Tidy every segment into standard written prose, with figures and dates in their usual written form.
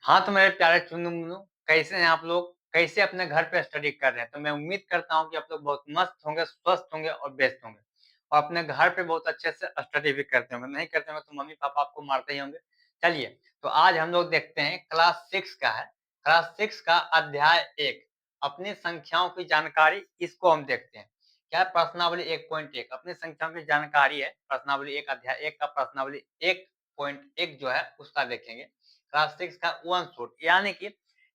हाँ, तो मेरे प्यारे चुनमुनों, कैसे हैं आप लोग? कैसे अपने घर पे स्टडी कर रहे हैं? तो मैं उम्मीद करता हूँ कि आप लोग बहुत मस्त होंगे, स्वस्थ होंगे और बेस्ट होंगे और अपने घर पे बहुत अच्छे से स्टडी भी करते होंगे। नहीं करते होंगे तो मम्मी-पापा आपको मारते ही होंगे। चलिए, तो आज हम लोग देखते हैं क्लास 6 का है। क्लास 6 का अध्याय 1 अपनी संख्याओं की जानकारी, इसको हम देखते हैं। क्या है प्रश्नावली 1.1 अपनी संख्याओं की जानकारी है। प्रश्नावली 1 अध्याय 1 का प्रश्नावली 1.1 जो है उसका देखेंगे। क्लास 6 का वन शॉट यानी कि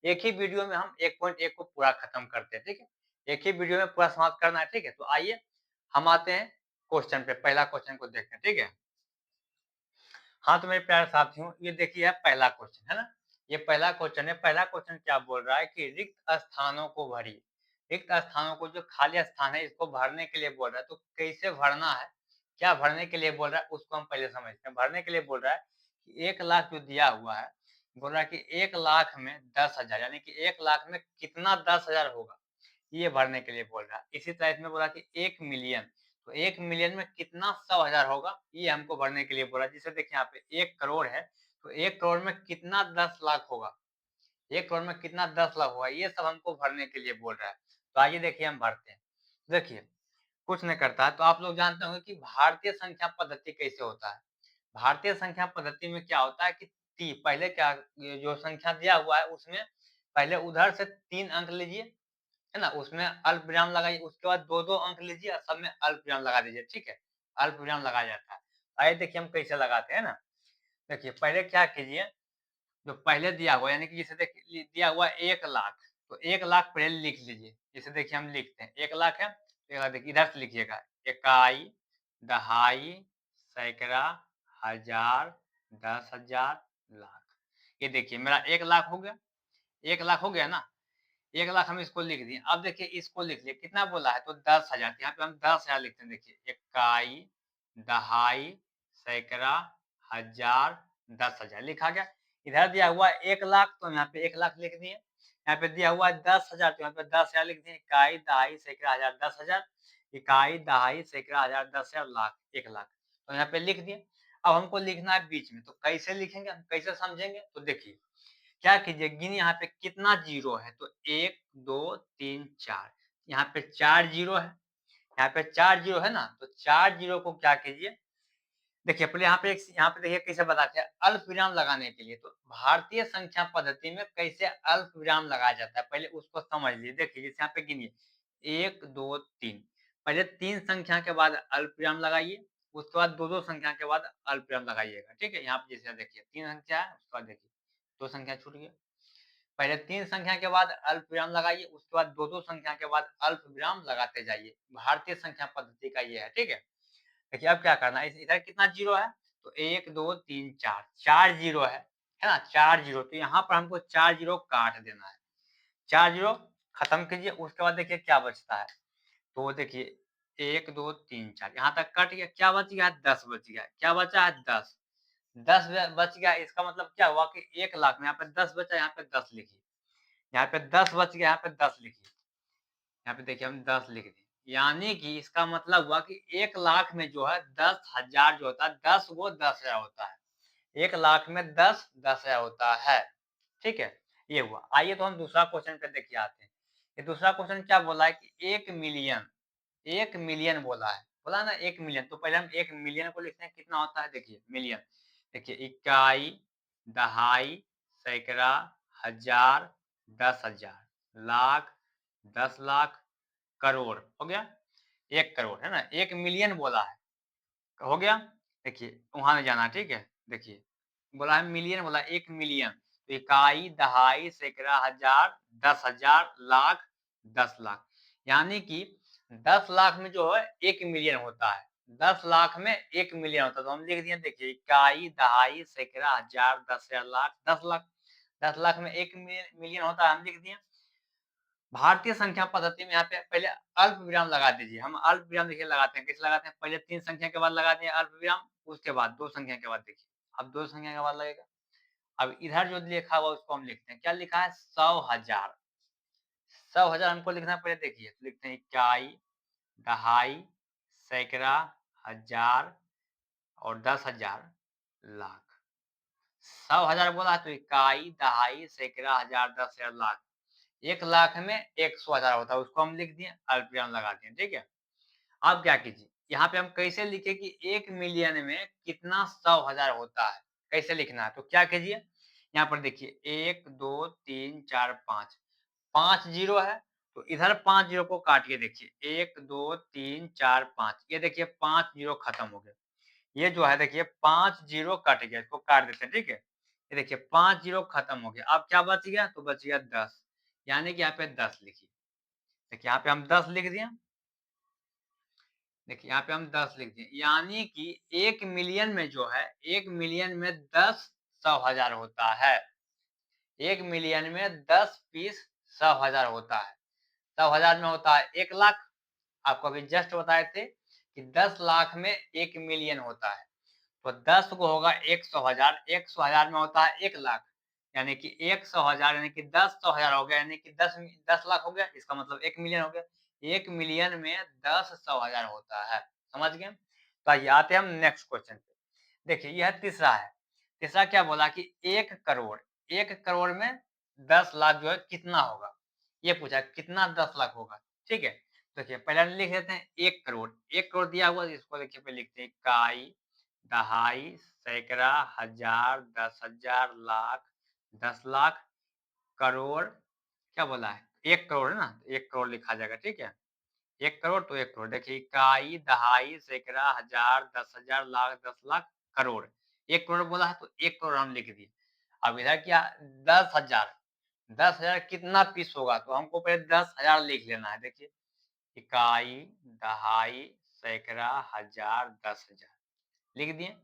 एक ही वीडियो में हम 1.1 को पूरा खत्म करते हैं, ठीक है? एक ही वीडियो में पूरा समाप्त करना है, ठीक है? तो आइए हम आते हैं क्वेश्चन पे, पहला क्वेश्चन को देखते हैं, ठीक है? हाँ, तो मेरे प्यारे साथियों, ये देखिए पहला क्वेश्चन, है ना? ये पहला क्वेश्चन है। पहला क्वेश्चन क्या बोल रहा है कि रिक्त स्थानों को भरिए। रिक्त स्थानों को, जो खाली स्थान है, इसको भरने के लिए बोल रहा है। तो कैसे भरना है? क्या भरने के लिए बोल रहा है, उसको हम पहले समझते हैं। भरने के लिए बोल रहा है कि 1 लाख जो दिया हुआ है, बोल रहा है कि 1 लाख में 10,000 यानी कि 1 लाख में कितना 10,000 होगा, ये भरने के लिए बोल रहा है। इसी तरह इसमें बोला कि 1 मिलियन, तो 1 मिलियन में कितना 100,000 होगा, ये हमको भरने के लिए बोला। जैसे देखिए यहाँ पे 1 करोड़ है, तो 1 करोड़ में कितना 10 लाख होगा, 1 करोड़ में कितना 10 लाख होगा, ये सब हमको भरने के लिए बोल रहा है। तो आइए देखिए हम भरते हैं। देखिए, कुछ नहीं करता है, तो आप लोग जानते होंगे कि भारतीय संख्या पद्धति कैसे होता है। भारतीय संख्या पद्धति में क्या होता है कि ती पहले क्या, ये जो संख्या दिया हुआ है उसमें पहले उधर से 3 अंक लीजिए, है ना? उसमें अल्पविराम लगाइए, उसके बाद 2-2 अंक लीजिए और सब में अल्पविराम लगा दीजिए, ठीक है? अल्पविराम लगाया जाता है। आइए देखिए हम कैसे लगाते हैं ना? देखिए पहले क्या कीजिए, जो पहले दिया हुआ यानी कि जैसे देखिए दिया हुआ 1 लाख, तो 1 लाख पहले लिख लीजिए। जैसे देखिए हम लिखते हैं 1 लाख है, तो देखिए इधर से लिखिएगा इकाई, दहाई, सैकड़ा, हजार, 10,000, लाख। ये देखिए मेरा 1 लाख हो गया, 1 लाख हो गया ना? 1 लाख हम इसको लिख दिए। अब देखिए इसको लिख लिए, कितना बोला है तो 10,000, यहाँ पे हम 10,000 लिखते हैं। देखिए इकाई, दहाई, सैकड़ा, हजार, 10,000 लिखा गया। इधर दिया हुआ 1 लाख, तो यहाँ पे 1 लाख लिख दिए। यहाँ पे दिया हुआ है 10,000, तो यहाँ पे 10,000 लिख दिए। इकाई, दहाई, सैकड़ा, हजार, 10,000। इकाई, दहाई, सैकड़ा, हजार, 10,000, लाख, 1 लाख। तो यहाँ पे लिख दिए। अब हमको लिखना है बीच में, तो कैसे लिखेंगे, हम कैसे समझेंगे? तो देखिए क्या कीजिए, गिनिए यहाँ पे कितना जीरो है, तो 1, 2, 3, 4, यहाँ पे 4 जीरो है, यहाँ पे 4 जीरो है ना, तो 4 जीरो को क्या कीजिए, देखिए पहले यहाँ पे देखिए कैसे बताते हैं अल्पविराम लगाने के लिए। तो भारतीय संख्या पद्धति में कैसे अल्पविराम लगाया जाता है, पहले उसको समझ लीजिए। देखिए जैसे यहाँ पे गिनिए 1, 2, 3, पहले 3 संख्या के बाद अल्पविराम लगाइए, उसके बाद 2-2 संख्या के बाद अल्पविराम लगाइएगा, ठीक है? यहाँ पे जैसे देखिए 3 संख्या है, उसके बाद देखिए 2 संख्या छूट गया। पहले 3 संख्या के बाद अल्पविराम लगाइए, उसके बाद 2-2 संख्या के बाद अल्पविराम लगाते जाइए। भारतीय संख्या पद्धति का ये है, ठीक है? देखिए अब क्या करना है, इस इधर कितना जीरो है, तो 1, 2, 3, 4, 4 जीरो है ना? 4 जीरो, तो यहाँ पर हमको 4 जीरो काट देना है। 4 जीरो खत्म कीजिए, उसके बाद देखिए क्या बचता है, तो देखिए 1, 2, 3, 4 यहाँ तक कट गया, क्या बच गया? 10 बच गया। क्या बचा है? 10। 10 बच गया, इसका मतलब क्या हुआ कि 1 लाख में यहाँ पे 10 बचा, यहाँ पे 10 लिखिए। यहाँ पे 10 बच गया, यहाँ पे 10 लिखिए। यहाँ पे देखिए हम 10 लिख दिए। यानी कि इसका मतलब हुआ कि 1 लाख में जो है 10,000 जो होता है, 10 गो 10,000 होता है। 1 लाख में 10, 10,000 होता है। ठीक है? ये हुआ। आइए तो हम दूसरा क्वेश्चन पे देखिए आते हैं। ये दूसरा क्वेश्चन क्या बोला है कि 1 मिलियन, 1 मिलियन बोला है। बोला ना 1 मिलियन, तो पहले हम 1 मिलियन को लिखते हैं, कितना होता है देखिए मिलियन। देखिए इकाई, दहाई, सैकड़ा, हजार, 10,000, लाख, 10 लाख, करोड़, हो गया? 1 करोड़, है ना? 1 मिलियन बोला है, हो गया? देखिए वहाँ नहीं जाना, ठीक है? देखिए, बोला है मिलियन, बोला 1 मिलियन, तो इकाई, दहाई, सैकड़ा, हजार, 10,000, लाख, 10 लाख। यानी कि 10 लाख में जो है 1 मिलियन होता है। 10 लाख में 1 मिलियन होता है, तो हम लिख दिए देखिए इकाई, दहाई, सैकड़ा, हजार, 10,000, लाख, 10 लाख। 10 लाख में 1 मिलियन होता है, हम लिख दिए। भारतीय संख्या पद्धति में यहाँ पे पहले अल्प विराम लगा दीजिए। हम अल्प विराम देखिए लगाते हैं, कैसे लगाते हैं? पहले 3 संख्या के बाद लगाते हैं अल्प विराम, उसके बाद 2 संख्या के बाद देखिए, अब 2 संख्या के बाद लगेगा। अब इधर जो लिखा हुआ उसको हम लिखते हैं, क्या लिखा है? 100,000। 100,000 हमको लिखना है, पहले देखिए, तो लिखते हैं इकाई, दहाई, सैकड़ा, हजार और 10,000, लाख। 100,000 बोला तो इकाई, दहाई, सैकड़ा, हजार, 10,000, लाख। 1 लाख में 100,000 होता है, उसको हम लिख दिए, अल्पविराम लगा दिए, ठीक है? अब क्या कीजिए, यहाँ पे हम कैसे लिखें कि 1 मिलियन में कितना 100,000 होता है? कैसे लिखना है? तो क्या कीजिए, यहाँ पर देखिए 1, 2, 3, 4, 5, 5 ज़ीरो है, तो इधर 5 ज़ीरो को काटिए देखिए, 1, 2, 3, 4, 5, ये देखिए 5 ज़ीरो खत्म हो गए। ये जो है देखिए 5 ज़ीरो कट गया, इसको काट देते हैं, ठीक है? ये देखिए 5 ज़ीरो खत्म हो गया, अब क्या बच गया? तो बच गया 10, यानी कि यहाँ पे 10 लिखिए। देखिए यहाँ पे हम 10 लिख दिए, देखिए यहाँ पे हम 10 लिख दिए, यानी कि 1 मिलियन में जो है, 1 मिलियन में 10 100,000 होता है। 1 मिलियन में 10 पीस 100,000 होता है। 100,000 में होता है 1 लाख, आपको अभी जस्ट बताए थे कि 10 लाख में 1 मिलियन होता है। तो 10 को होगा 100,000, 100,000 में होता है 1 लाख, यानी कि 100,000 यानी कि 10 100,000 हो गया, यानी कि 10 लाख हो गया, इसका मतलब 1 मिलियन हो गया। 1 मिलियन में 10 100,000 होता है, समझ गए? तो आइए आते हैं हम नेक्स्ट क्वेश्चन पे। देखिए यह तीसरा है, तीसरा क्या बोला कि 1 करोड़, 1 करोड़ में 10 लाख जो है कितना होगा? ये पूछा कितना 10 लाख होगा, ठीक है? देखिए पहले हम लिख देते हैं 1 करोड़, 1 करोड़ दिया हुआ है, इसको देखिए पहले लिखते हैं इकाई, दहाई, सैकड़ा, हजार, 10,000, लाख, 10 लाख, करोड़, क्या बोला है? 1 करोड़ है ना? 1 करोड़ लिखा जाएगा, ठीक है? 1 करोड़ तो 1 करोड़, देखिए इकाई, दहाई, सैकड़ा, हजार, 10,000, लाख, 10 लाख, करोड़। 1 करोड़ बोला है तो 1 करोड़ हम लिख दिए। अब इधर क्या 10,000, 10,000 कितना पीस होगा? तो हमको पहले 10,000 लिख लेना है, देखिए इकाई, दहाई, सैकड़ा, हजार, 10,000 लिख दिए।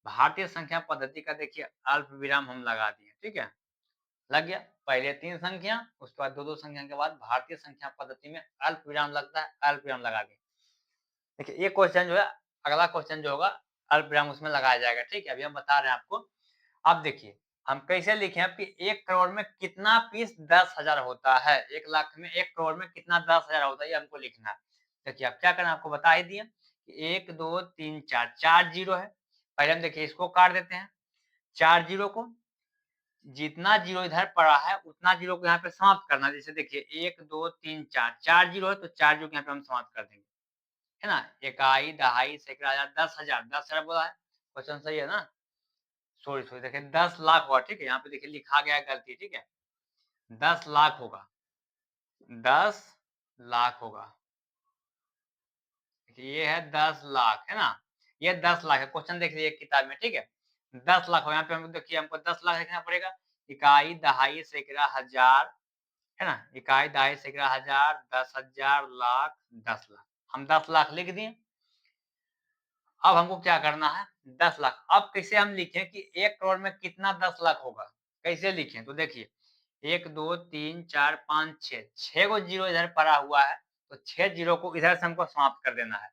भारतीय संख्या पद्धति का देखिए अल्प विराम हम लगा दिए, ठीक है? लग गया। पहले 3 संख्या, उसके बाद 2-2 संख्या के बाद भारतीय संख्या पद्धति में अल्प विराम लगता है, अल्प विराम लगा दिए। देखिए ये क्वेश्चन जो है, अगला क्वेश्चन जो होगा अल्प विराम उसमें लगाया जाएगा, ठीक है? अभी हम बता रहे हैं आपको। अब देखिए, हम कैसे लिखें अब कि 1 करोड़ में कितना पीस 10,000 होता है? 1 लाख में 1 करोड़ में कितना 10,000 होता है, ये हमको लिखना है। देखिए अब क्या करना है आपको बता ही दिए कि 1, 2, 3, 4, 4 ज़ीरो है। पहले हम देखिए इसको काट देते हैं, 4 ज़ीरो को, जितना ज़ीरो इधर पड़ा है उतना ज़ीरो को यहाँ पे समाप्त करना है। जैसे देखिए 1, 2, 3, 4, 4 ज़ीरो है तो 4 ज़ीरो को यहाँ पे हम समाप्त कर देंगे, है ना? इकाई, दहाई, सैकड़ा, हजार, 10,000, 10,000 बोला है, क्वेश्चन सही है ना? सॉरी देखिए 10 लाख हुआ, ठीक है? यहाँ पे देखिए लिखा गया है गलती, ठीक है? 10 लाख होगा, 10 लाख होगा। देखिए ये है 10 लाख, है ना? ये 10 लाख है, क्वेश्चन देख लीजिए किताब में, ठीक है? 10 लाख हो, यहाँ पे हम देखिए हमको 10 लाख लिखना पड़ेगा। इकाई, दहाई, सैकड़ा, हजार, है ना? इकाई, दहाई, सैकड़ा, हजार, 10,000, लाख, 10 लाख। हम 10 लाख लिख दिए। अब हमको क्या करना है? 10 लाख। अब कैसे हम लिखें कि 1 करोड़ में कितना 10 लाख होगा? कैसे लिखें? तो देखिए 1, 2, 3, 4, 5, 6, 6 गो ज़ीरो इधर पड़ा हुआ है, तो 6 ज़ीरो को इधर से हमको समाप्त कर देना है।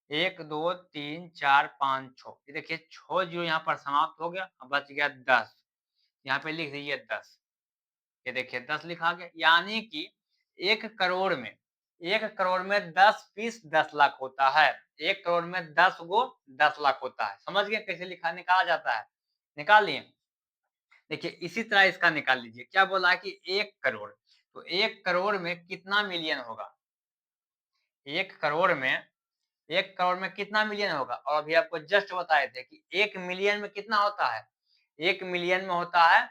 1, 2, 3, 4, 5, 6, ये देखिए 6 ज़ीरो यहाँ पर समाप्त हो गया, अब बच गया 10। यहाँ पे लिख दीजिए 10। ये देखिए 10 लिखा गया, यानी कि 1 करोड़ में 1 करोड़ में 10 पीस 10 लाख होता है। 1 करोड़ में 10 गो 10 लाख होता है। समझ गए कैसे लिखा निकाला जाता है? निकाल लिए? देखिए इसी तरह इसका निकाल लीजिए। क्या बोला है कि 1 करोड़, तो 1 करोड़ में कितना मिलियन होगा? 1 करोड़ में 1 करोड़ में कितना मिलियन होगा? और अभी आपको जस्ट बताए थे कि 1 मिलियन में कितना होता है? 1 मिलियन में होता है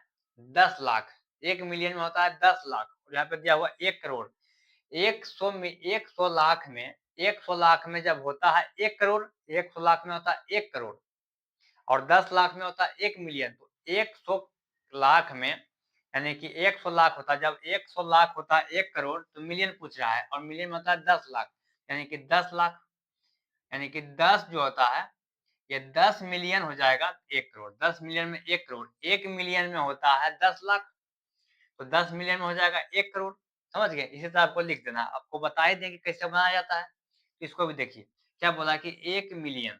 10 लाख। 1 मिलियन में होता है 10 लाख और यहाँ पे दिया हुआ 1 करोड़। 100 लाख में 100 लाख में जब होता है 1 करोड़, 100 लाख में होता है 1 करोड़ और 10 लाख में होता है 1 मिलियन। तो 100 लाख में यानी कि 100 लाख होता है, जब 100 लाख होता है 1 करोड़ तो मिलियन पूछ रहा है और मिलियन में होता है 10 लाख, यानी कि 10 लाख, यानी कि 10 जो होता है ये 10 मिलियन हो जाएगा 1 करोड़। 10 मिलियन में 1 करोड़, 1 मिलियन में होता है 10 लाख, तो 10 मिलियन में हो जाएगा 1 करोड़। समझ गए? इसी तरह आपको लिख देना है। आपको बता ही दें कि कैसे बनाया जाता है। तो इसको भी देखिए, क्या बोला कि 1 मिलियन,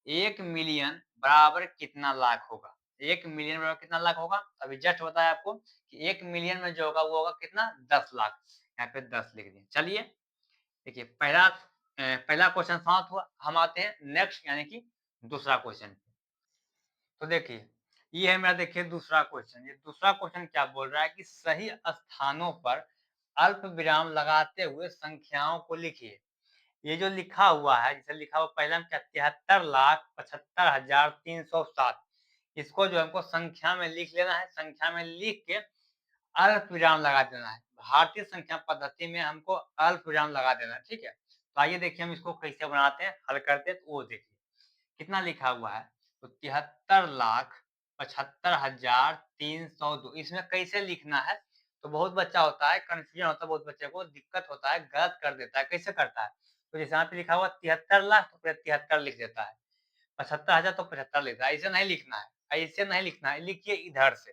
1 मिलियन बराबर कितना लाख होगा? 1 मिलियन बराबर कितना लाख होगा? अभी जस्ट बताया आपको कि 1 मिलियन में जो होगा वो होगा कितना? 10 लाख। यहाँ पे 10 लिख दिए। चलिए, देखिए पहला क्वेश्चन समाप्त हुआ। हम आते हैं नेक्स्ट यानी कि दूसरा क्वेश्चन पे। तो देखिए, ये है मेरा देखिए दूसरा क्वेश्चन। ये दूसरा क्वेश्चन क्या बोल रहा है कि सही स्थानों पर अल्प विराम लगाते हुए संख्याओं को लिखिए। ये जो लिखा हुआ है, जैसे लिखा हुआ पहला में क्या 73,75,307 इसको जो हमको संख्या में लिख लेना है, संख्या में लिख के अल्प विराम लगा देना है। भारतीय संख्या पद्धति में हमको अल्प विराम लगा देना है, ठीक है? तो आइए देखिए हम इसको कैसे बनाते हैं, हल करते हैं तो वो देखिए। कितना लिखा हुआ है? तो 73,75,302 इसमें कैसे लिखना है? तो बहुत बच्चा होता है, कन्फ्यूजन होता है बहुत बच्चे को, दिक्कत होता है, गलत कर देता है। कैसे करता है? तो जैसे यहाँ पे लिखा हुआ 73 लाख तो फिर 73 लिख देता है। 75,000 तो 75 लिखा है, ऐसे नहीं लिखना है, ऐसे नहीं लिखना है, लिखिए इधर से।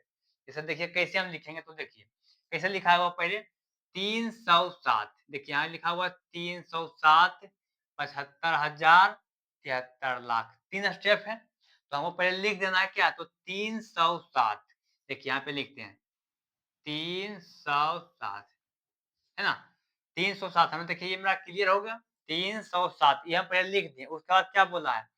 जैसे देखिए कैसे हम लिखेंगे तो देखिए, कैसे लिखा हुआ पहले 307 देखिए यहाँ लिखा हुआ 307 75,000 73 लाख 3 स्टेप है। तो हमको पहले लिख देना है क्या तो 307 देखिए यहाँ पे लिखते हैं 307 है ना? 307 हमें देखिए ये मेरा क्लियर हो गया 307 ये हम पहले लिख दिए। उसके बाद क्या बोला है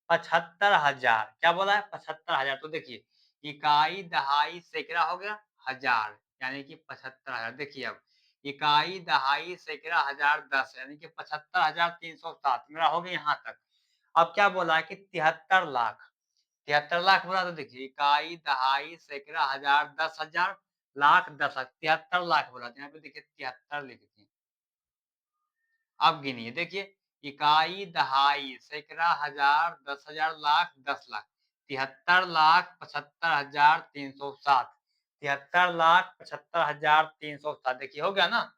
75,000 क्या बोला है 75,000 तो देखिए इकाई, दहाई, सैकड़ा हो गया हजार यानी कि 75,000 देखिए अब इकाई, दहाई, सैकड़ा, हजार, 10 यानी कि 75,307 मेरा हो गया यहाँ तक। अब क्या बोला है कि 73 लाख 73 लाख बोला तो देखिए इकाई, दहाई, सैकड़ा, हजार, 10,000 लाख 10 73 लाख बोला तो यहाँ पे देखिए 73 लिख दिए। अब गिनिए देखिए इकाई, दहाई, सैकड़ा, हजार, 10,000 लाख 10 लाख 73,75,307 73,75,307 देखिए हो गया ना?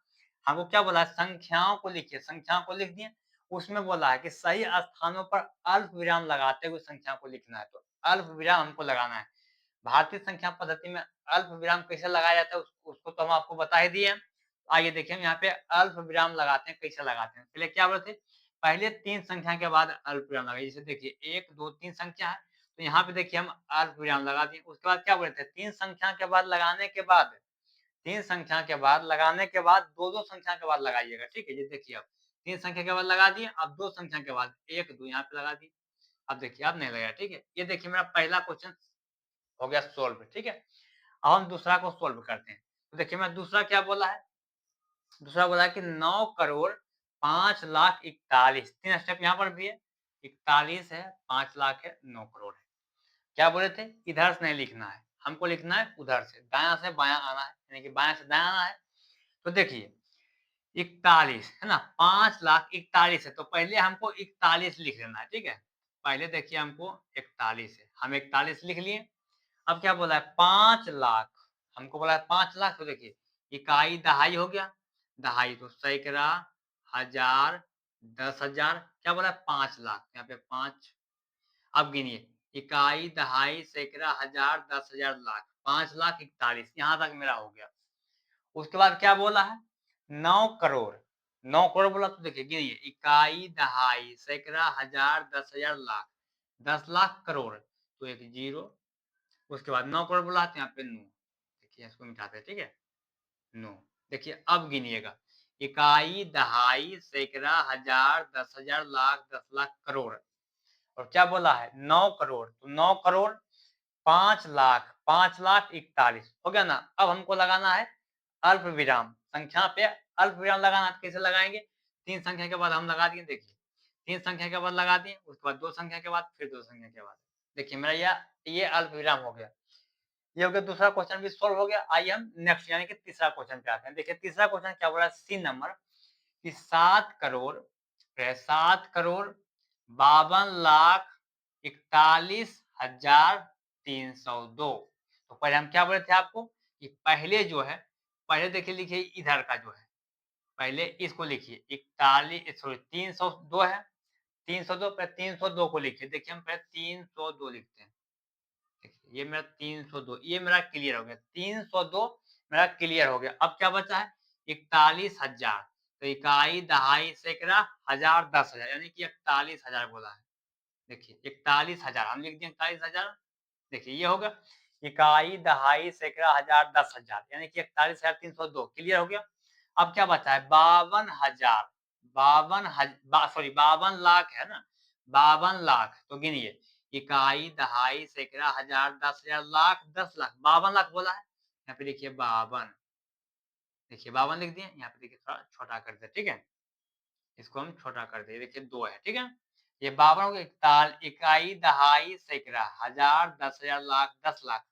हमको क्या बोला है संख्याओं को लिखिए, संख्याओं को लिख दिए। उसमें बोला है कि सही स्थानों पर अल्प विराम लगाते हुए संख्या को लिखना है, तो अल्प विराम हमको लगाना है। भारतीय संख्या पद्धति में अल्प विराम कैसे लगाया जाता है उसको तो हम आपको बता ही दिए हैं। आइए देखिए हम यहाँ पे अल्प विराम लगाते हैं, कैसे लगाते हैं? पहले क्या बोले थे? पहले 3 संख्या के बाद अल्प विराम लगाइए। जैसे देखिए 1, 2, 3 संख्या है, तो यहाँ पे देखिए हम अल्प विराम लगा दिए। उसके बाद क्या बोले थे? 3 संख्या के बाद लगाने के बाद 3 संख्या के बाद लगाने के बाद 2-2 संख्या के बाद लगाइएगा, ठीक है? ये देखिए अब 3 संख्या के बाद लगा दिए, अब 2 संख्या के बाद 1, 2 यहाँ पे लगा दिए। अब देखिए अब नहीं लगाया, ठीक है? ये देखिए मेरा पहला क्वेश्चन हो गया सॉल्व, ठीक है? अब हम दूसरा को सॉल्व करते हैं। तो देखिए मैं दूसरा क्या बोला है? दूसरा बोला है कि 9 करोड़ 5,41,000 3 स्टेप यहाँ पर भी है। 41 है, 5 लाख है, 9 करोड़ है। क्या बोले थे? इधर से नहीं लिखना है, हमको लिखना है उधर से, दायाँ से बायाँ आना है, यानी कि बायाँ से दायाँ आना है। तो देखिए 41 है ना? 5,41,000 है, तो पहले हमको 41 लिख लेना है, ठीक है? पहले देखिए हमको 41 है, हम 41 लिख लिए। अब क्या बोला है 5 लाख हमको बोला है 5 लाख तो देखिए इकाई दहाई हो गया दहाई तो सैकड़ा हजार 10,000 क्या बोला है 5 लाख यहाँ पे 5 अब गिनिए इकाई दहाई सैकड़ा हजार 10,000 लाख 5,41,000 यहाँ तक मेरा हो गया। उसके बाद क्या बोला है 9 करोड़ 9 करोड़ बोला तो देखिए गिनिए इकाई दहाई सैकड़ा हजार 10,000 लाख 10 लाख करोड़ तो एक जीरो उसके बाद 9 करोड़ बोला तो यहाँ पे 9 देखिए इसको मिटाते हैं, ठीक है? 9 देखिए अब गिनिएगा इकाई, दहाई, सैकड़ा, हजार, 10,000 लाख, 10 लाख करोड़ और क्या बोला है 9 करोड़ तो 9 करोड़ 5,41,000 हो गया ना? अब हमको लगाना है अल्प विराम संख्या पे अल्प विराम लगाना है तो कैसे लगाएंगे? 3 संख्या के बाद हम लगा दिए देखिए 3 संख्या के बाद लगा दिए उसके बाद 2 संख्या के बाद फिर 2 संख्या के बाद देखिए मेरा ये अल्प विराम हो गया। ये हो गया दूसरा क्वेश्चन भी सॉल्व हो गया। आइए हम नेक्स्ट यानी कि तीसरा क्वेश्चन पे आते हैं। देखिए तीसरा क्वेश्चन क्या बोल रहा है सी नंबर कि 7,52,41,302 तो पहले हम क्या बोले थे आपको कि पहले जो है पहले देखिए लिखिए इधर का जो है पहले इसको लिखिए 41 सॉरी 302 है 302 पे 302 को लिखिए देखिए हम पहले 302 लिखते हैं देखिए ये मेरा 302 ये मेरा क्लियर हो गया 302 मेरा क्लियर हो गया। अब क्या बचा है 41,000 तो इकाई दहाई सैकड़ा हजार 10,000 यानी कि 41,000 बोला है। देखिए 41,000 हम लिख दिए 41,000 देखिए ये हो गया इकाई दहाई सैकड़ा हजार 10,000 यानी कि 41,302 क्लियर हो गया। अब क्या बचा है 52,000 52 सॉरी 52 लाख है ना 52 लाख तो गिनिए इकाई, दहाई, सैकड़ा, हजार, 10,000, लाख, 10 लाख, 52 लाख बोला है। यहाँ पे लिखिए 52, देखिए 52 लिख दिए, यहाँ पे देखिए थोड़ा छोटा कर दिया, ठीक है? इसको हम छोटा कर दिए, देखिए 2 है, ठीक है? ये 52 हो गया, इकाई, दहाई, सैकड़ा, हजार, 10,000, लाख, 10 लाख,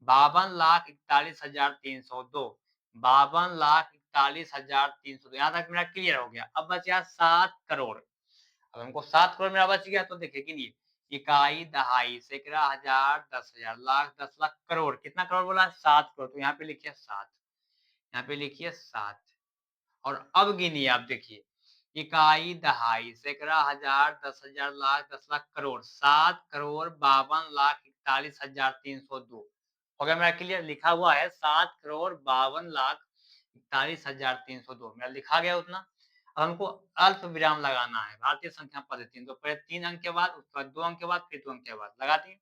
52 लाख 41,302, 52 लाख 41,302, यहाँ तक मेरा क्लियर हो गया। अब बच गया 7 करोड़। अब हमको 7 करोड़ मेरा बच गया, तो देखिए गिनिए, इकाई, दहाई, सैकड़ा, हजार, 10,000, लाख, 10 लाख, करोड़, कितना करोड़ बोला? 7 करोड़, तो यहाँ पे लिखिए 7, यहाँ पे लिखिए 7। और अब गिनिए, आप देखिए, इकाई, दहाई, सैकड़ा, हजार, 10,000, लाख, 10 लाख, करोड़, 7 करोड़ 52 लाख 41,302। हो गया मेरा क्लियर? लिखा हुआ है 7 करोड़ 52 लाख 41,302, मेरा लिखा गया उतना। अब हमको अल्प विराम लगाना है, भारतीय संख्या पद्धति, तो पहले 3 अंक के बाद, उसके बाद 2 अंक के बाद, फिर 2 अंक के बाद लगा दिए।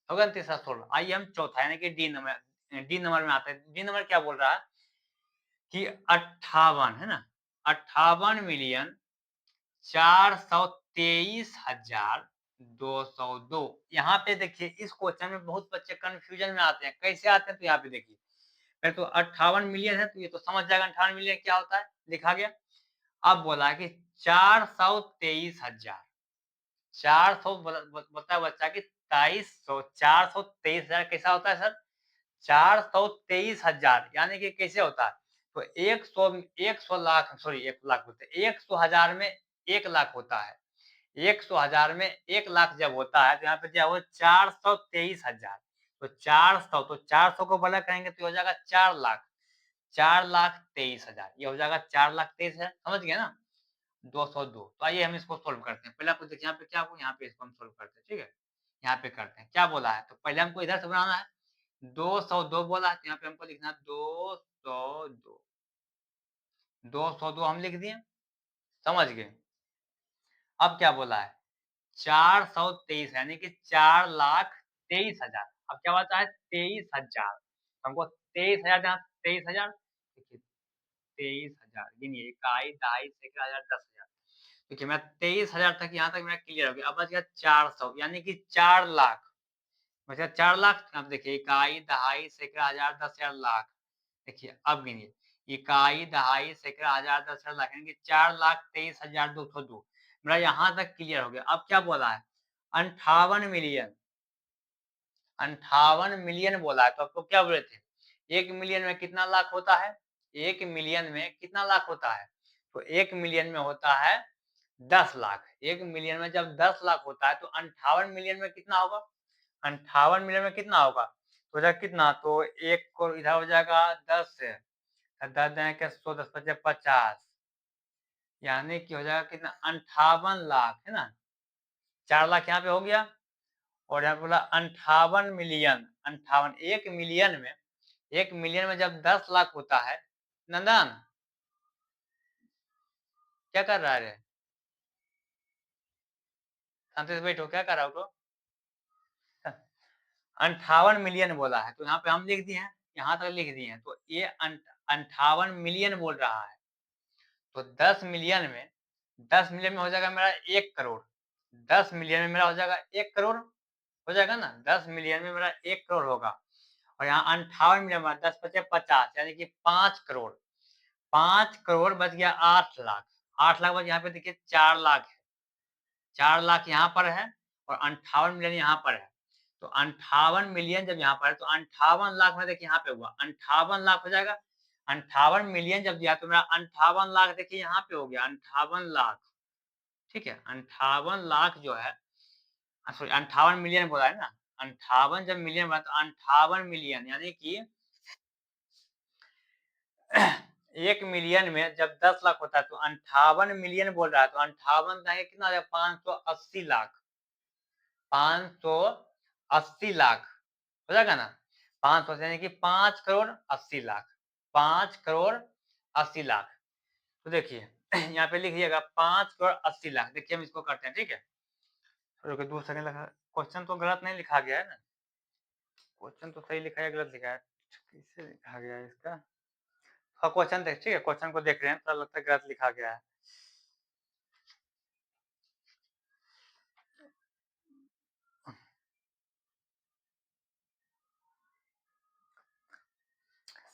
हो गया तीसरा सोल्व। आइए हम चौथा यानी कि डी नंबर में आते हैं। डी नंबर क्या बोल रहा है कि 58 है ना, 58 मिलियन 423,202। यहाँ पे देखिए, इस क्वेश्चन में बहुत बच्चे कंफ्यूजन में आते हैं। कैसे आते हैं? तो यहाँ पे देखिए, पहले तो 58 मिलियन है, तो ये तो समझ जाएगा 58 मिलियन क्या होता है, लिखा गया। अब बोला कि 423,000, 400 बोलता है बच्चा कि 2300, 423,000 कैसा होता है सर? 423,000 यानी कि कैसे होता है? तो 100 लाख, सॉरी 1 लाख बोलते हैं, 100 हजार में 1 लाख होता है। 100 हजार में 1 लाख जब होता है, तो यहाँ पे क्या हुआ? 423,000। तो 400, तो 400 को बड़ा करेंगे तो हो जाएगा 4 लाख, 4,23,000, ये हो जाएगा 4,23,000, समझ गए ना? 202। तो आइए हम इसको सोल्व करते हैं। पहले आपको देखिए, यहाँ पे क्या हुआ, यहाँ पे इसको हम सोल्व करते हैं, ठीक है? यहाँ पे करते हैं, क्या बोला है? तो पहले हमको इधर से बनाना है, 202 बोला है, तो यहाँ पे हमको लिखना है 202, 202 हम लिख दिए, समझ गए? अब क्या बोला है? 423 यानी कि 4,23,000। अब क्या बचा है? 23,000, हमको 23,000 देना, 23,000, देखिए 23,000 गिनिए, इकाई, दहाई, सैकड़ा, हजार, 10,000। देखिए मैं 23,000 तक, यहाँ तक मेरा क्लियर हो गया। अब बच गया 400 यानी कि 4 लाख, बचा 4 लाख। अब देखिए, इकाई, दहाई, सैकड़ा, हजार, 10,000, लाख। देखिए अब गिनिए, इकाई, दहाई, सैकड़ा, हजार, 10,000, लाख, यानी कि 4,23,202। मेरा यहाँ तक क्लियर हो गया। अब क्या बोला है? 58 मिलियन, 58 मिलियन बोला है, तो आपको क्या बोले थे? 1 मिलियन में कितना लाख होता है? 1 मिलियन में कितना लाख होता है? तो 1 मिलियन में होता है 10 लाख। 1 मिलियन में जब 10 लाख होता है, तो 58 मिलियन में कितना होगा? 58 मिलियन में कितना होगा? तो हो जाएगा कितना? तो 1 को इधर हो जाएगा 10 से, 10 दें के 100, 10 पचे 50, यानी कि हो जाएगा कितना? 58 लाख, है ना? 4 लाख यहाँ पे हो गया, और यहाँ पे बोला 58 मिलियन, 58, 1 मिलियन में जब 10 लाख होता है, नंदन क्या कर रहा है रे? शांति से बैठो, क्या कर रहा हो? 58 मिलियन बोला है, तो यहाँ पे हम लिख दिए हैं, यहाँ तक लिख दिए हैं, तो ये 58 मिलियन बोल रहा है। तो 10 मिलियन में, 10 मिलियन में हो जाएगा मेरा 1 करोड़, 10 मिलियन में मेरा हो जाएगा 1 करोड़, हो जाएगा ना? 10 मिलियन में मेरा 1 करोड़ होगा, और यहाँ 58 मिलियन में 10 पचे 50, यानी कि 5 करोड़, 5 करोड़ बच गया 8 लाख, 8 लाख बच, यहाँ पे देखिए 4 लाख है, 4 लाख यहाँ पर है, और 58 मिलियन यहाँ पर है। तो 58 मिलियन जब यहाँ पर है, तो 58 लाख में देखिए यहाँ पे हुआ 58 लाख हो जाएगा। 58 मिलियन जब दिया, तो मेरा 58 लाख देखिए यहाँ पे हो गया 58 लाख, ठीक है? 58 लाख जो है, सॉरी 58 मिलियन बोला है ना, 58 जब मिलियन बना, तो 58 मिलियन यानी कि 1 मिलियन में जब 10 लाख होता है, तो 58 मिलियन बोल रहा है, तो 58 दागे कितना आ जाएगा? 580 लाख, 580 लाख हो जाएगा ना? 500 यानी कि 5 करोड़ 80 लाख, 5 करोड़ 80 लाख। तो देखिए यहाँ पे लिखिएगा 5 करोड़ 80 लाख। देखिए हम इसको करते हैं, ठीक है? रुकिए 2 सेकंड लगा, क्वेश्चन तो गलत नहीं लिखा गया है ना? क्वेश्चन तो सही लिखा है, गलत लिखा है? कैसे लिखा गया है इसका? हाँ, क्वेश्चन देख, ठीक है? क्वेश्चन को देख रहे हैं, तो लगता है गलत लिखा गया है।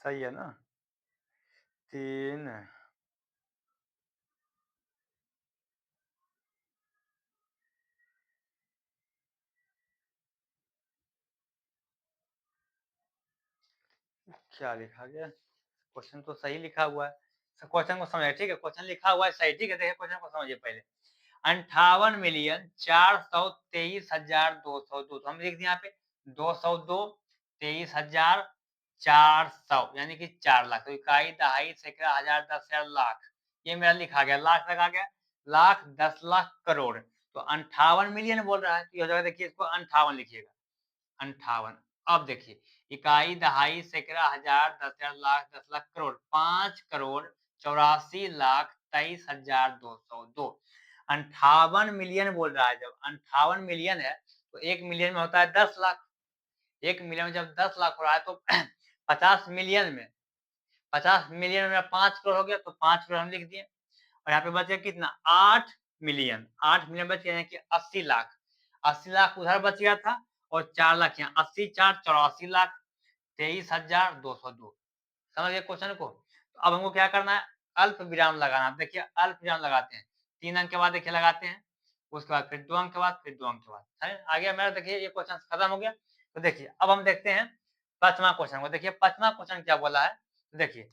सही है ना? 3 क्या लिखा गया? क्वेश्चन तो सही लिखा हुआ है। क्वेश्चन को समझिए, ठीक है? क्वेश्चन लिखा हुआ है सही, ठीक है? देखिए क्वेश्चन को समझिए पहले। 58,423,202 तो हम लिख दिए यहाँ पे 202, 23,400 यानी कि 4 लाख। तो इकाई, दहाई, सैकड़ा, हजार, 10,000, लाख। ये मेरा लिखा गया, लाख लगा गया। लाख, 10 लाख, करोड़। तो 58 मिलियन बोल रहा है, तो ये हो जाएगा, देखिए इसको 58 लिखिएगा। 58। अब देखिए, इकाई, दहाई, सैकड़ा, हजार, 10,000, लाख, 10 लाख, करोड़। 5 करोड़ 84 लाख 23,202। 58 मिलियन बोल रहा है, जब 58 मिलियन है तो 1 मिलियन में होता है 10 लाख। 1 मिलियन में जब 10 लाख हो रहा है तो 50 मिलियन में 50 मिलियन में 5 करोड़ हो गया, तो 5 करोड़ हम लिख दिए। और यहाँ पे बच गया कितना? 8 मिलियन। 8 मिलियन बच गया, यानी कि 80 लाख। 80 लाख उधर बच गया था और 4 लाख यहाँ। 80 4 84 लाख 23,202। समझ गए क्वेश्चन को? तो अब हमको क्या करना है? अल्प विराम लगाना है। देखिए अल्प विराम लगाते हैं। 3 अंक के बाद देखिए लगाते हैं। उसके बाद फिर 2 अंक के बाद, फिर 2 अंक के बाद। है? आ गया मेरा, देखिए ये क्वेश्चन खत्म हो गया। तो देखिए अब हम देखते हैं 5वां क्वेश्चन को। देखिए 5वां क्वेश्चन क्या बोला है? तो देखिए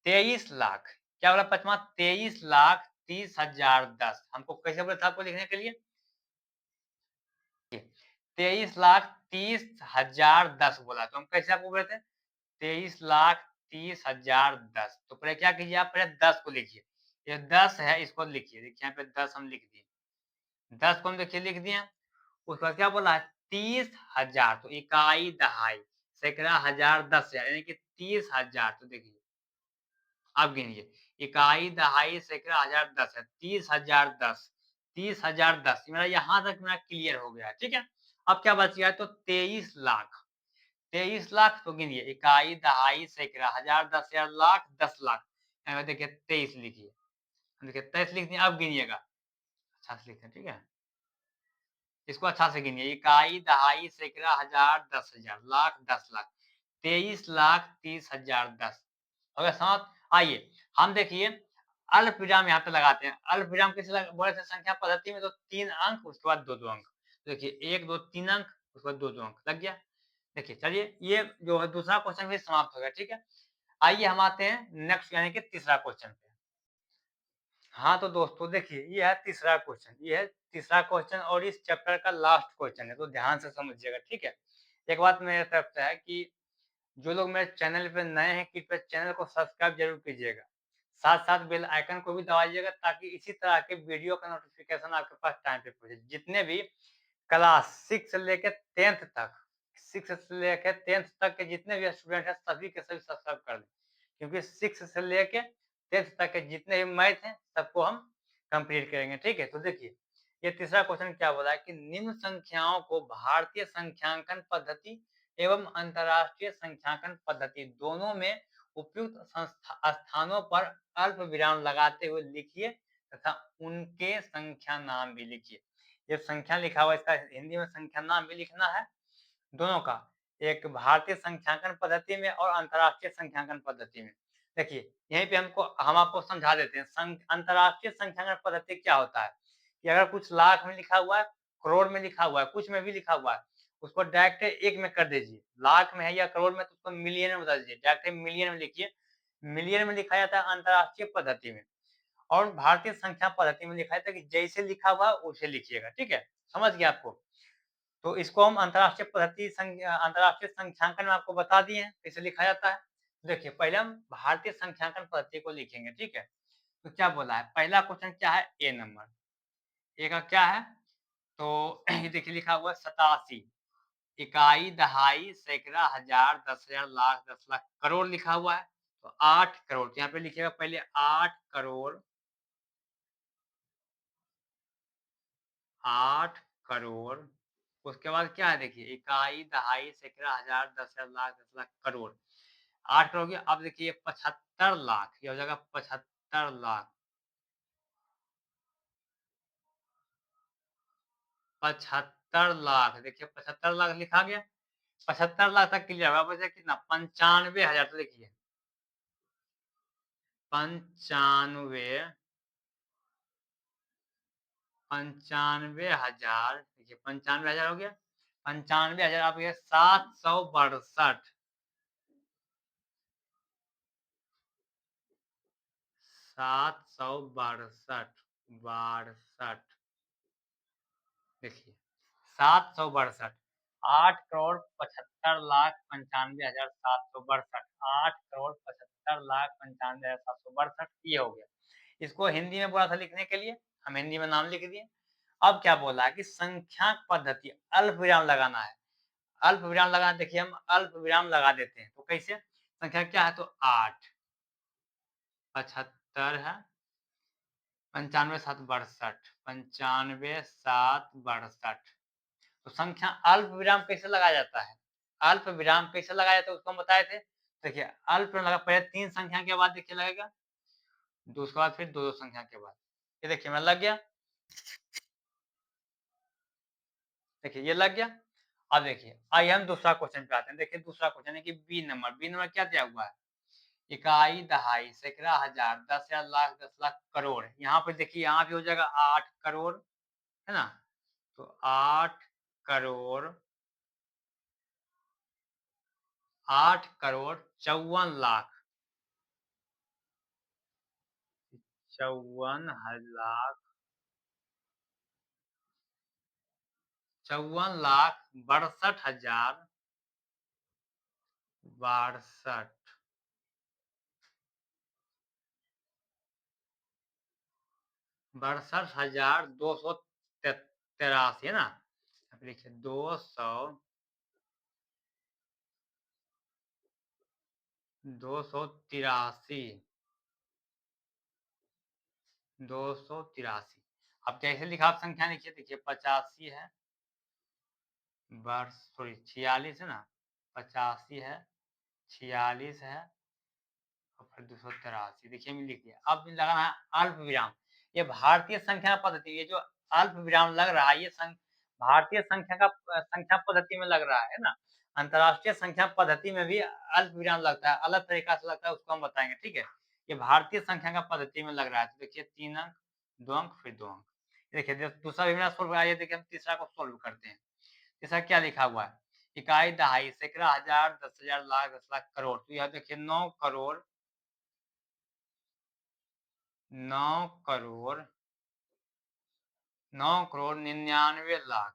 23 लाख, क्या बोला 5वां? 23 लाख 30,010। हमको कैसे बोला था आपको लिखने के लिए? 23 लाख 30,010 बोला, तो हम कैसे आपको बोले थे? 23 लाख 30,010। तो पहले क्या कीजिए, आप पहले 10 को लिखिए। ये 10 है, इसको लिखिए। देखिए यहाँ पे 10 हम लिख दिए। 10 को हम देखिए लिख दिए। उसके बाद क्या बोला है? 30,000। तो इकाई, दहाई, सैकड़ा, हजार, 10,000 यानी कि 30,000। तो देखिए अब गिनिए, इकाई, दहाई, सैकड़ा, हजार, 10 है। 30,010, 30,010 मेरा यहाँ तक मेरा क्लियर हो गया, ठीक है? अब क्या बच गया? तो 23 लाख। 23 लाख तो गिनिए, इकाई, दहाई, सैकड़ा, हजार, 10,000, लाख, 10 लाख। यहाँ देखिए 23 लिखिए। देखिए 23 लिख दिए, अब गिनिएगा। अच्छा से लिखें, ठीक है? इसको अच्छा से गिनिए, इकाई, दहाई, सैकड़ा, हजार, 10,000, लाख, 10 लाख। 23 लाख 30,010। हो गया समझ? आइए हम देखिए अल्प विराम यहाँ पे लगाते हैं। अल्प विराम किसे बोले थे? संख्या पद्धति में तो 3 अंक, उसके बाद 2-2 अंक। देखिए 1, 2, 3 अंक, उसके बाद 2-2 अंक लग गया। देखिए चलिए ये जो है दूसरा क्वेश्चन भी समाप्त हो गया, ठीक है? आइए हम आते हैं नेक्स्ट यानी कि तीसरा क्वेश्चन पे। हाँ, तो दोस्तों देखिए ये है तीसरा क्वेश्चन। ये है तीसरा क्वेश्चन और इस चैप्टर का लास्ट क्वेश्चन है, तो ध्यान से समझिएगा, ठीक है? एक बात मेरी तरफ से है कि जो लोग मेरे चैनल पे नए हैं, कृपया चैनल को सब्सक्राइब ज़रूर कीजिएगा। साथ-साथ बेल आइकन को भी दबाइएगा ताकि इसी तरह के वीडियो का नोटिफ़िकेशन आपके पास टाइम पे पहुँचे। जितने भी क्लास 6 से लेके 10th तक 6 से लेके 10th तक के जितने भी स्टूडेंट हैं, सभी के सभी सब्सक्राइब कर दें। क्योंकि 6 से लेके 10th तक के जितने भी मैथ हैं, सबको हम कंप्लीट करेंगे, ठीक है? तो देखिए, ये तीसरा क्वेश्चन क्या बोला है कि निम्न संख्याओं को भारतीय संख्यांकन पद्धति एवं अंतर्राष्ट्रीय संख्यांकन पद्धति दोनों में उपयुक्त स्थानों पर अल्प विराम लगाते हुए लिखिए तथा उनके संख्या नाम भी लिखिए। ये संख्या लिखा हुआ है, इसका हिंदी में संख्या नाम भी लिखना है, दोनों का। एक भारतीय संख्यांकन पद्धति में और अंतर्राष्ट्रीय संख्यांकन पद्धति में। देखिए, यहीं पे हम आपको समझा देते हैं। अंतर्राष्ट्रीय संख्यांकन पद्धति क्या होता है कि अगर कुछ लाख में लिखा हुआ है, करोड़ में लिखा हुआ है, कुछ में भी लिखा हुआ है, उसको डायरेक्ट 1 में कर दीजिए। लाख में है या करोड़ में तो उसको मिलियन में बदल दीजिए। डायरेक्ट मिलियन में लिखिए। मिलियन में लिखा जाता है अंतर्राष्ट्रीय पद्धति में। और भारतीय संख्या पद्धति में लिखा जाता है कि जैसे लिखा हुआ वैसे लिखिएगा, ठीक है? समझ गया आपको? तो इसको हम अंतर्राष्ट्रीय संख्यांकन में आपको बता दिए हैं, कैसे लिखा जाता है। देखिए, पहले हम भारतीय संख्यांकन पद्धति को लिखेंगे, ठीक है? तो क्या बोला है? पहला क्वेश्चन क्या है? ए नंबर। ए का क्या है? तो ये देखिए लिखा हुआ है 87। इकाई, दहाई, सैकड़ा, हजार, 10,000, लाख, 10 लाख, करोड़ लिखा हुआ है। तो 8 करोड़, तो यहाँ पे लिखिएगा पहले 8 करोड़, 8 करोड़। उसके बाद क्या है देखिए, इकाई, दहाई, सैकड़ा, हजार, 10,000, लाख, 10 लाख, करोड़। 8 करोड़ हो गया। अब देखिए 75 लाख, ये हो जाएगा 75 लाख। 75 लाख, देखिए 75 लाख लिखा गया। 75 लाख तक क्लियर हुआ। बचा कितना? 95,000। तो देखिए 95 95,000, देखिए 95,000 हो गया। 95,000 आप ये 762 762 देखिए 762 8,75,95,762 8,75,95,762 ये हो गया। इसको हिंदी में बोला था लिखने के लिए, हम हिंदी में नाम लिख दिए। अब क्या बोला है कि संख्यांक पद्धति अल्प विराम लगाना है। अल्प विराम लगाना देखिए हम अल्प विराम लगा देते हैं। तो कैसे? संख्या क्या है? तो 8, 75 है, 95,762 95,762 तो संख्या अल्प विराम कैसे लगाया जाता है? अल्प विराम कैसे लगाया जाता है उसको हम बताए थे। देखिए अल्प लगा पहले 3 संख्या के बाद देखिए लगेगा, उसके बाद फिर 2-2 संख्या के बाद। ये देखिए मैं लग गया। देखिए ये लग गया। अब देखिए आइए हम दूसरा क्वेश्चन पे आते हैं। देखिए दूसरा क्वेश्चन है कि बी नंबर क्या दिया हुआ है? इकाई, दहाई, सैकड़ा, हजार, 10,000, लाख, 10 लाख, करोड़। यहाँ पे देखिए यहाँ भी हो जाएगा 8 करोड़, है ना? तो 8 करोड़ 54 लाख 54,62,062 62,283 है ना? लिखिए 283 283 अब कैसे लिखा आप संख्या लिखिए। देखिए 85 है, वर्ष सॉरी 46 है ना, 85 है, 46 है और फिर 283 देखिए हमने लिख दिया। अब लगाना है अल्प विराम। ये भारतीय संख्या पद्धति, ये जो अल्प विराम लग रहा है ये भारतीय संख्या पद्धति में लग रहा है ना। अंतर्राष्ट्रीय संख्या पद्धति में भी अल्प विराम लगता है, अलग तरीका से लगता है, उसको हम बताएंगे, ठीक है। ये भारतीय संख्या का पद्धति में लग रहा है। तो देखिए 3 अंक, 2 अंक, फिर 2 अंक। देखिए दूसरा भी मेरा सोल्व आइए देखिए हम तीसरा को सोल्व करते हैं। तीसरा क्या लिखा हुआ है? इकाई, दहाई, सैकड़ा, हजार, 10,000, लाख, 10 लाख, करोड़। तो यह देखिए 9 करोड़ 9 करोड़ 9 करोड़ 99 लाख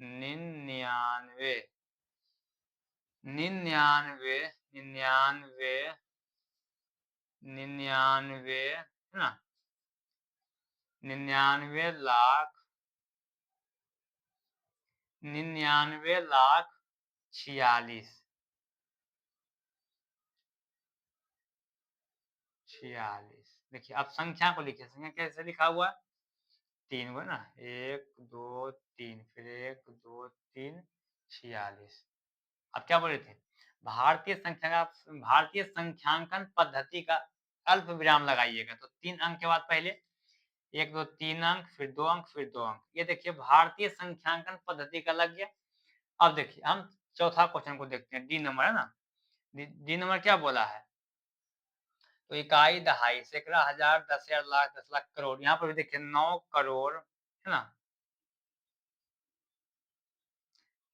99 99 99 99 है ना, 99 लाख 46 देखिए अब संख्या को लिखिए। संख्या कैसे लिखा हुआ है? 3 हुआ ना, 1 2 3 फिर 1 2 3 46। अब क्या बोल रहे थे? भारतीय संख्यांकन पद्धति का अल्प विराम लगाइएगा। तो 3 अंक के बाद पहले 1 2 3 अंक, फिर 2 अंक, फिर 2 अंक। ये देखिए भारतीय संख्यांकन पद्धति का लग गया। अब देखिए हम चौथा क्वेश्चन को देखते हैं। डी नंबर है ना, डी नंबर क्या बोला है? तो इकाई, दहाई, सैकड़ा, हजार, 10,000, लाख, 10 लाख, करोड़। यहाँ पर भी देखिए 9 करोड़ है ना,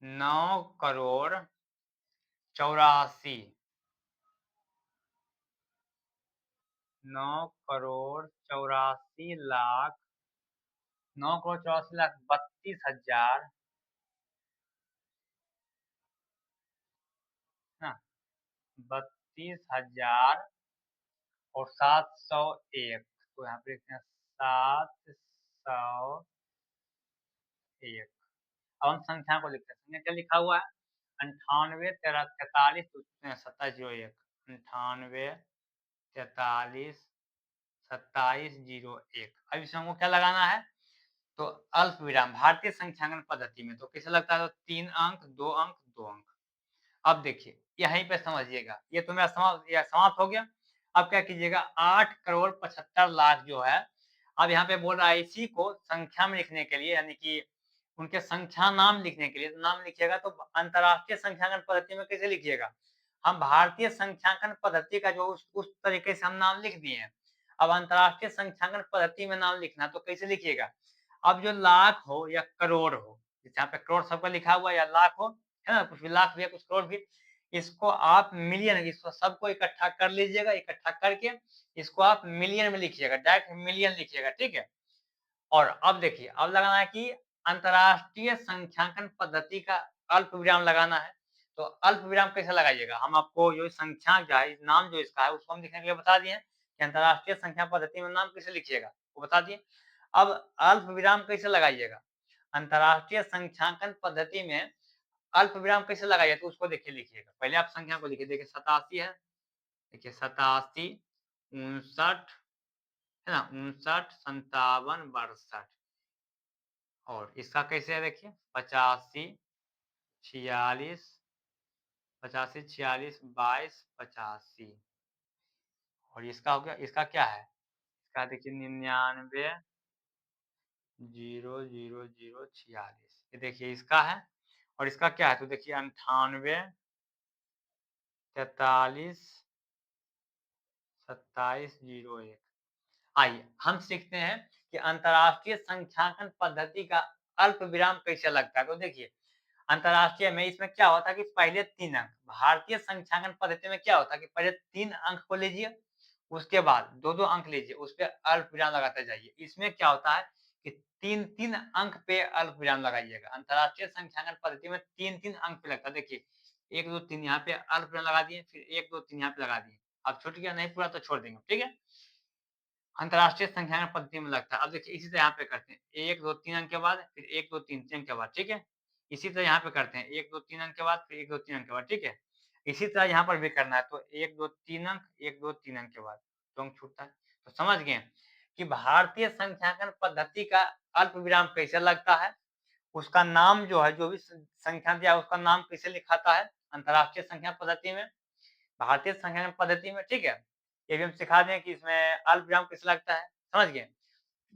9 करोड़ 84 9 करोड़ 84 लाख 9 करोड़ 84 लाख 32,000 ना, 32,000 और 701। तो यहाँ पे लिखते हैं 701। अब हम संख्या को लिखते हैं। संख्या क्या लिखा हुआ है? 98 13 43 2701 98 43 2701। अब इसमें हमको क्या लगाना है? तो अल्प विराम भारतीय संख्यांकन पद्धति में तो कैसे लगता है? तो 3 अंक, 2 अंक, 2 अंक। अब देखिए यहीं पे समझिएगा, ये तो मेरा समाप्त हो गया। अब क्या कीजिएगा, 8 करोड़ 75 लाख जो है, अब यहाँ पे बोल रहा है इसी को संख्या में लिखने के लिए, यानी कि उनके संख्या नाम लिखने के लिए तो नाम लिखिएगा तो अंतर्राष्ट्रीय संख्यांकन पद्धति में कैसे लिखिएगा? हम भारतीय संख्यांकन पद्धति का जो उस तरीके से हम नाम लिख दिए हैं। अब अंतर्राष्ट्रीय संख्यांकन पद्धति में नाम लिखना है तो कैसे लिखिएगा? अब जो लाख हो या करोड़ हो, जैसे यहाँ पे करोड़ सबका लिखा हुआ है या लाख हो, है ना? कुछ भी लाख भी है, कुछ करोड़ भी। इसको आप मिलियन इसको सबको इकट्ठा कर लीजिएगा, इकट्ठा करके इसको आप मिलियन में लिखिएगा, डायरेक्ट मिलियन लिखिएगा, ठीक है? और अब देखिए, अब लगाना है कि अंतर्राष्ट्रीय संख्यांकन पद्धति का अल्पविराम लगाना है। तो अल्पविराम कैसे लगाइएगा? हम आपको जो संख्या क्या है, नाम जो इसका है उसको हम लिखने के लिए बता दिए हैं कि अंतर्राष्ट्रीय संख्या पद्धति में नाम कैसे लिखिएगा, वो बता दिए। अब अल्पविराम कैसे लगाइएगा? अंतर्राष्ट्रीय संख्यांकन पद्धति में अल्पविराम कैसे लगाइए तो उसको देखिए लिखिएगा। पहले आप संख्या को लिखिए, देखिए 87 है, देखिए 87, 59 है ना? 59, 57, 62 और इसका कैसे है देखिए 85, 46, 85, 46, 22, 85 और इसका हो गया, इसका क्या है? इसका देखिए 99, 0, 0, 0, 46 ये देखिए इसका है और इसका क्या है? तो देखिए 98, 43, 27, 01 आइए हम सीखते हैं कि अंतर्राष्ट्रीय संख्यांकन पद्धति का अल्पविराम कैसे लगता है। तो देखिए अंतर्राष्ट्रीय में इसमें क्या होता है कि पहले 3 अंक, भारतीय संख्यांकन पद्धति में क्या होता है कि पहले 3 अंक को लीजिए, उसके बाद 2-2 अंक लीजिए, उस पे अल्पविराम लगाते जाइए। इसमें क्या होता है कि 3-3 अंक पे अल्पविराम लगाइएगा। अंतर्राष्ट्रीय संख्यांकन पद्धति में 3-3 अंक पे लगता है। देखिए 1, 2, 3 यहाँ पे अल्पविराम लगा दिए, फिर 1, 2, 3 यहाँ पे लगा दिए। अब छूट गया, नहीं पूरा तो छोड़ देंगे, ठीक है? अंतर्राष्ट्रीय संख्यांकन पद्धति में लगता है। अब देखिए इसी तरह यहाँ पे करते हैं। 1, 2, 3 अंक के बाद फिर 1, 2, 3 अंक के बाद, ठीक है? इसी तरह यहाँ पे करते हैं 1, 2, 3 अंक के बाद फिर 1, 2, 3 अंक के बाद, ठीक है? इसी तरह यहाँ पर भी करना है तो 1, 2, 3 अंक, 1, 2, 3 अंक के बाद 2 अंक छूटता है। तो समझ गए कि भारतीय संख्यांकन पद्धति का अल्पविराम कैसे लगता है? उसका नाम जो है, जो भी संख्या दिया है उसका नाम कैसे लिखाता है अंतर्राष्ट्रीय संख्या पद्धति में, भारतीय संख्यांकन पद्धति में, ठीक है? ये भी हम सिखा दें कि इसमें अल्पविराम कैसे लगता है, समझ गए?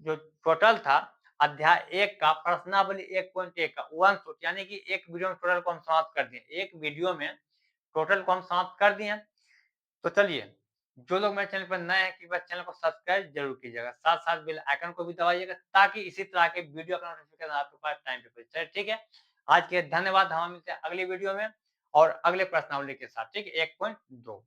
जो टोटल था अध्याय 1 का प्रश्नावली 1.1 का 1 शॉट यानी कि एक वीडियो में टोटल को हम समाप्त कर दिए। एक वीडियो में टोटल को हम समाप्त कर दिए हैं। तो चलिए, जो लोग मेरे चैनल पर नए हैं कृपया चैनल को सब्सक्राइब ज़रूर कीजिएगा। साथ-साथ बेल आइकन को भी दबाइएगा ताकि इसी तरह के वीडियो का नोटिफ़िकेशन आपके पास टाइम पे पहुँचे। चलिए ठीक है? आज के लिए धन्यवाद। हम मिलते हैं अगली वीडियो में और अगले प्रश्नावली के साथ, ठीक है? 1.2